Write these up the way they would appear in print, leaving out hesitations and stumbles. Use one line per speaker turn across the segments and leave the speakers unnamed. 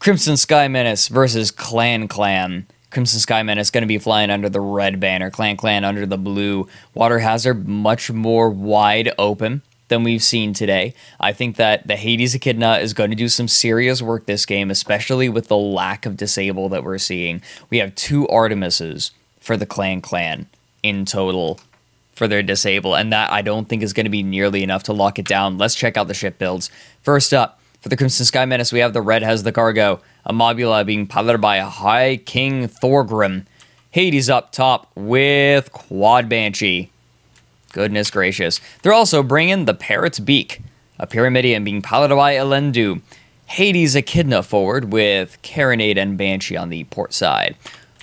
Crimson Sky Menace versus Clan. Crimson Sky Menace going to be flying under the red banner. Clan under the blue. Water Hazard much more wide open than we've seen today. I think that the Hades Echidna is going to do some serious work this game, especially with the lack of disable that we're seeing. We have 2 Artemises for the Clan in total for their disable, and that I don't think is going to be nearly enough to lock it down. Let's check out the ship builds. First up, for the Crimson Sky Menace, we have the Red has the cargo, a Mobula being piloted by a High King Thorgrim. Hades up top with Quad Banshee. Goodness gracious. They're also bringing the Parrot's Beak, a Pyramidion being piloted by Elendu. Hades Echidna forward with Carronade and Banshee on the port side.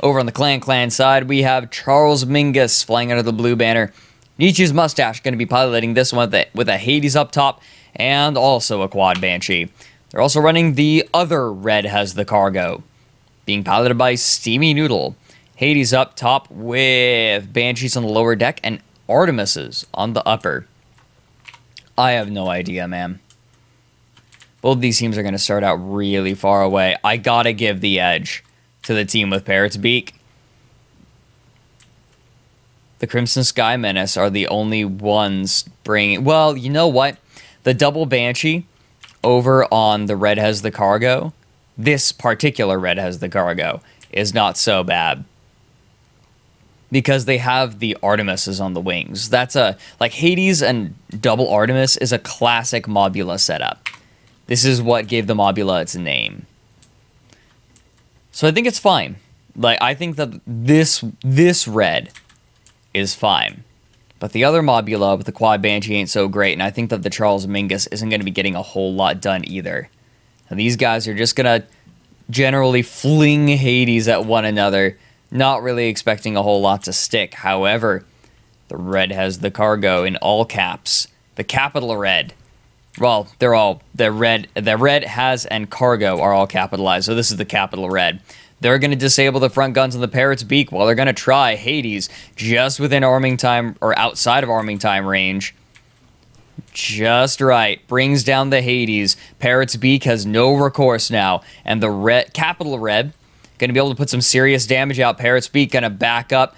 Over on the Clan side, we have Charles Mingus flying under the blue banner. Nietzsche's Mustache going to be piloting this one with a Hades up top and also a Quad Banshee. They're also running the other Red has the cargo, being piloted by Steamy Noodle. Hades up top with Banshees on the lower deck and Artemises on the upper. I have no idea, man. Both these teams are going to start out really far away. I gotta give the edge to the team with Parrot's Beak. The Crimson Sky Menace are the only ones bringing... Well, you know what? The double Banshee over on the Red has the cargo, this particular Red has the cargo, is not so bad. Because they have the Artemises on the wings. That's a... Like, Hades and double Artemis is a classic Mobula setup. This is what gave the Mobula its name. So I think it's fine. Like, I think that this red is fine. But the other Mobula with the Quad Banshee ain't so great, and I think that the Charles Mingus isn't going to be getting a whole lot done either. Now, these guys are just going to generally fling Hades at one another, not really expecting a whole lot to stick. However, the Red has the cargo in all caps. The capital Red. Well, they're all... The Red has and cargo are all capitalized, so this is the capital Red. They're going to disable the front guns on the Parrot's Beak while they're going to try Hades just within arming time, or outside of arming time range. Just right. Brings down the Hades. Parrot's Beak has no recourse now. And the capital Red going to be able to put some serious damage out. Parrot's Beak going to back up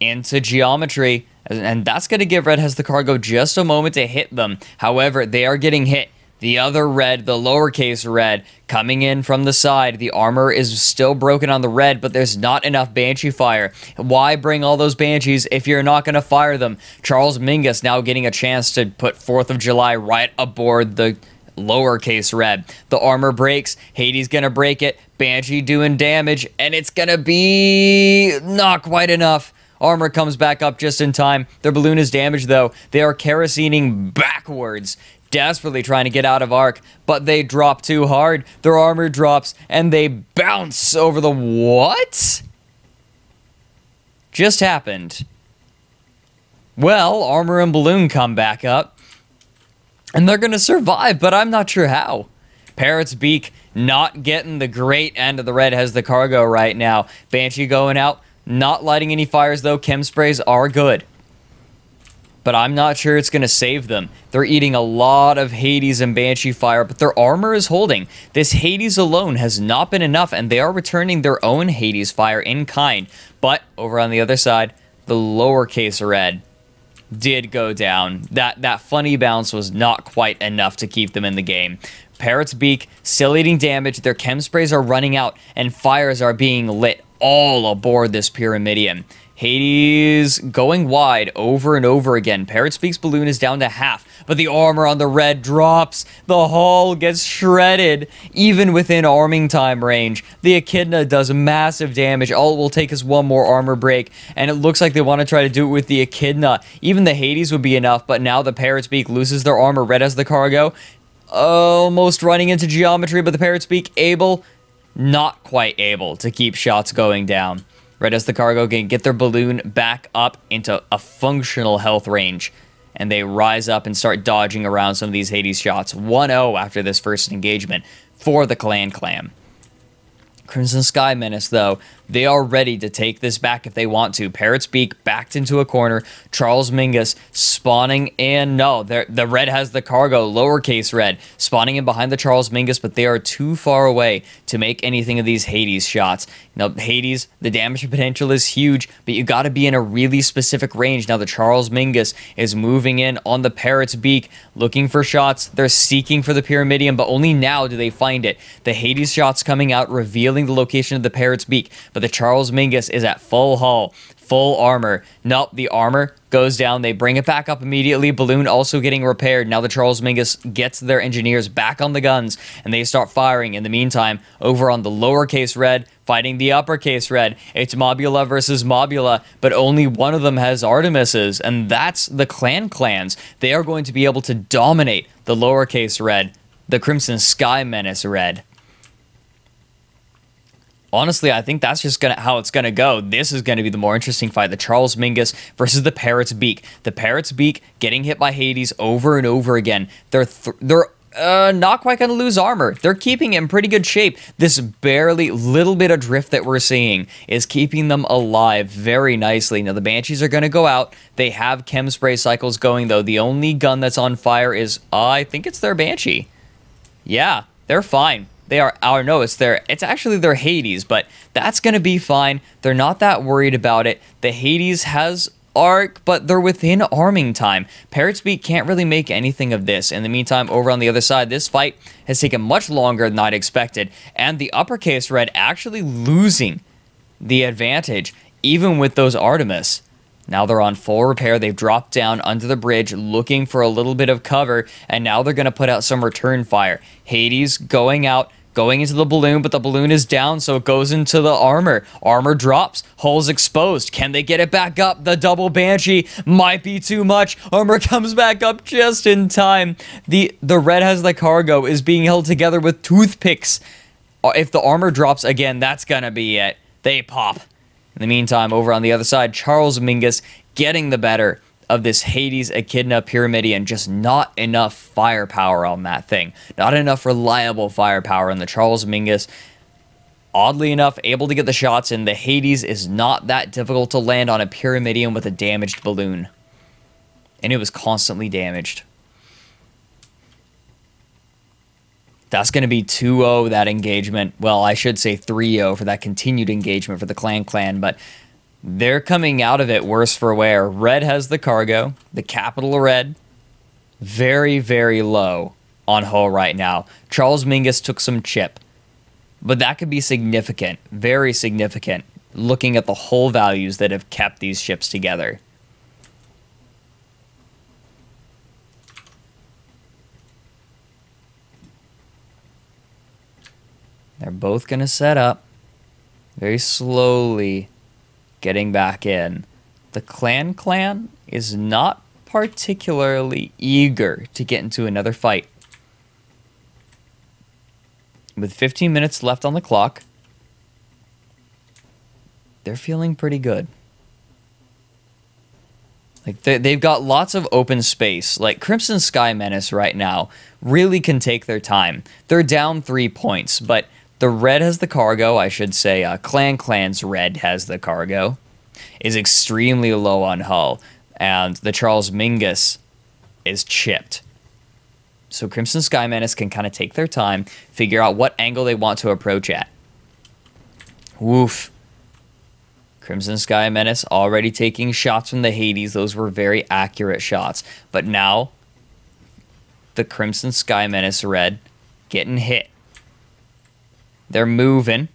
into geometry. And that's going to give Red has the cargo just a moment to hit them. However, they are getting hit. The other Red, the lowercase Red, coming in from the side. The armor is still broken on the Red, but there's not enough Banshee fire. Why bring all those Banshees if you're not going to fire them? Charles Mingus now getting a chance to put 4th of July right aboard the lowercase Red. The armor breaks. Hades going to break it. Banshee doing damage, and it's going to be not quite enough. Armor comes back up just in time. Their balloon is damaged, though. They are kerosining backwards, desperately trying to get out of arc, but they drop too hard. Their armor drops, and they bounce over the... What? Just happened. Well, armor and balloon come back up, and they're going to survive, but I'm not sure how. Parrot's Beak not getting the great end of the Red has the cargo right now. Banshee going out. Not lighting any fires, though. Chem sprays are good. But I'm not sure it's going to save them. They're eating a lot of Hades and Banshee fire, but their armor is holding. This Hades alone has not been enough, and they are returning their own Hades fire in kind. But over on the other side, the lowercase Red did go down. That funny bounce was not quite enough to keep them in the game. Parrot's Beak still eating damage. Their chem sprays are running out, and fires are being lit all aboard this Pyramidion. Hades going wide over and over again. Parrot's Beak's balloon is down to half, but the armor on the Red drops. The hull gets shredded, even within arming time range. The Echidna does massive damage. All it will take is one more armor break, and it looks like they want to try to do it with the Echidna. Even the Hades would be enough, but now the Parrot's Beak loses their armor. Red has the cargo. Almost running into geometry, but the Parrot's Beak not quite able to keep shots going down. Red has the cargo can get their balloon back up into a functional health range, and they rise up and start dodging around some of these Hades shots. 1-0 after this first engagement for the Clan. Crimson Sky Menace, though, They are ready to take this back if they want to. Parrot's Beak backed into a corner. Charles Mingus spawning in. No, the red has the cargo. Lowercase red spawning in behind the Charles Mingus, but they are too far away to make anything of these Hades shots. Now, Hades, the damage potential is huge, but you got to be in a really specific range. Now, the Charles Mingus is moving in on the Parrot's Beak, looking for shots. They're seeking for the Pyramidion, but only now do they find it. The Hades shots coming out, revealing the location of the Parrot's Beak, but the Charles Mingus is at full hull, full armor. Nope, the armor goes down. They bring it back up immediately. Balloon also getting repaired. Now the Charles Mingus gets their engineers back on the guns, and they start firing. In the meantime, over on the lowercase red, fighting the uppercase red, it's Mobula versus Mobula, but only one of them has Artemises, and that's the clans. They are going to be able to dominate the lowercase red, the Crimson Sky Menace red. Honestly, I think that's just how it's gonna go. This is gonna be the more interesting fight: the Charles Mingus versus the Parrot's Beak. The Parrot's Beak getting hit by Hades over and over again. They're not quite gonna lose armor. They're keeping it in pretty good shape. This barely little bit of drift that we're seeing is keeping them alive very nicely. Now the Banshees are gonna go out. They have chem spray cycles going though. The only gun that's on fire is I think it's their Banshee. Yeah, they're fine. They are, or no, it's actually their Hades, but that's going to be fine. They're not that worried about it. The Hades has arc, but they're within arming time. Parrot's Beak can't really make anything of this. In the meantime, over on the other side, this fight has taken much longer than I'd expected, and the uppercase red actually losing the advantage, even with those Artemis. Now they're on full repair. They've dropped down under the bridge looking for a little bit of cover, and now they're going to put out some return fire. Hades going out, going into the balloon, but the balloon is down, so it goes into the armor. Armor drops, hull's exposed. Can they get it back up? The double Banshee might be too much. Armor comes back up just in time. The red has the cargo, is being held together with toothpicks. If the armor drops again, that's gonna be it. They pop. In the meantime, over on the other side, Charles Mingus getting the better of this Hades Echidna Pyramidion. Just not enough firepower on that thing. Not enough reliable firepower on the Charles Mingus. Oddly enough, able to get the shots in. The Hades is not that difficult to land on a Pyramidion with a damaged balloon. And it was constantly damaged. That's going to be 2-0, that engagement. Well, I should say 3-0 for that continued engagement for the clan, but they're coming out of it worse for wear. Red has the cargo, the capital red, very, very low on hull right now. Charles Mingus took some chip, but that could be significant, very significant, looking at the hull values that have kept these ships together. They're both going to set up very slowly, getting back in. The clan is not particularly eager to get into another fight. With 15 minutes left on the clock, they're feeling pretty good. Like they've got lots of open space. Like Crimson Sky Menace right now really can take their time. They're down 3 points, but the red has the cargo, I should say. Clan's red has the cargo. Is extremely low on hull. And the Charles Mingus is chipped. So Crimson Sky Menace can kind of take their time, figure out what angle they want to approach at. Woof. Crimson Sky Menace already taking shots from the Hades. Those were very accurate shots. But now, the Crimson Sky Menace red getting hit. They're moving.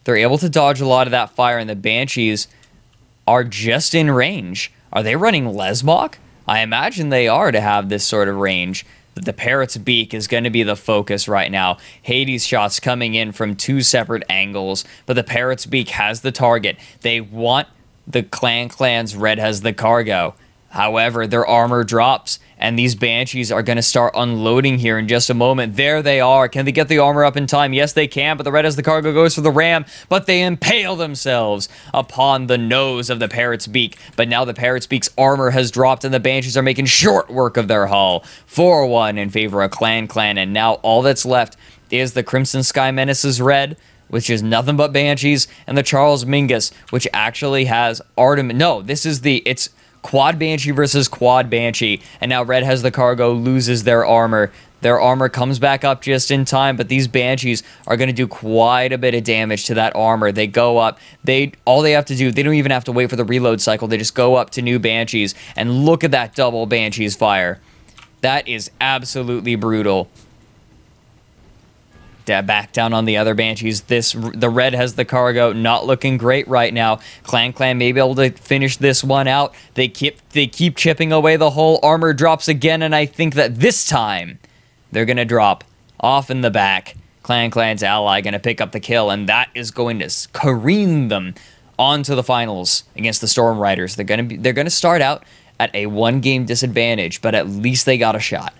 They're able to dodge a lot of that fire, and the Banshees are just in range. Are they running Lesmok? I imagine they are to have this sort of range. The Parrot's Beak is going to be the focus right now. Hades shots coming in from 2 separate angles, but the Parrot's Beak has the target. They want the clan's red has the cargo. However, their armor drops, and these Banshees are going to start unloading here in just a moment. There they are. Can they get the armor up in time? Yes, they can, but the red has the cargo, goes for the ram, but they impale themselves upon the nose of the Parrot's Beak. But now the Parrot's Beak's armor has dropped, and the Banshees are making short work of their hull. 4-1 in favor of clan, and now all that's left is the Crimson Sky Menace's red which is nothing but Banshees, and the Charles Mingus, which actually has Artemis. No, it's Quad Banshee versus Quad Banshee, and now red has the cargo, loses their armor. Their armor comes back up just in time, but these Banshees are going to do quite a bit of damage to that armor. They go up. All they have to do, they don't even have to wait for the reload cycle. They just go up to new Banshees, and look at that double Banshees fire. That is absolutely brutal. Back down on the other Banshees. The red has the cargo, not looking great right now. Clan may be able to finish this one out. They keep chipping away the whole armor drops again, and I think that this time they're gonna drop off in the back. Clan's ally gonna pick up the kill, and that is going to careen them onto the finals against the Storm Riders. They're gonna start out at a 1-game disadvantage, but at least they got a shot.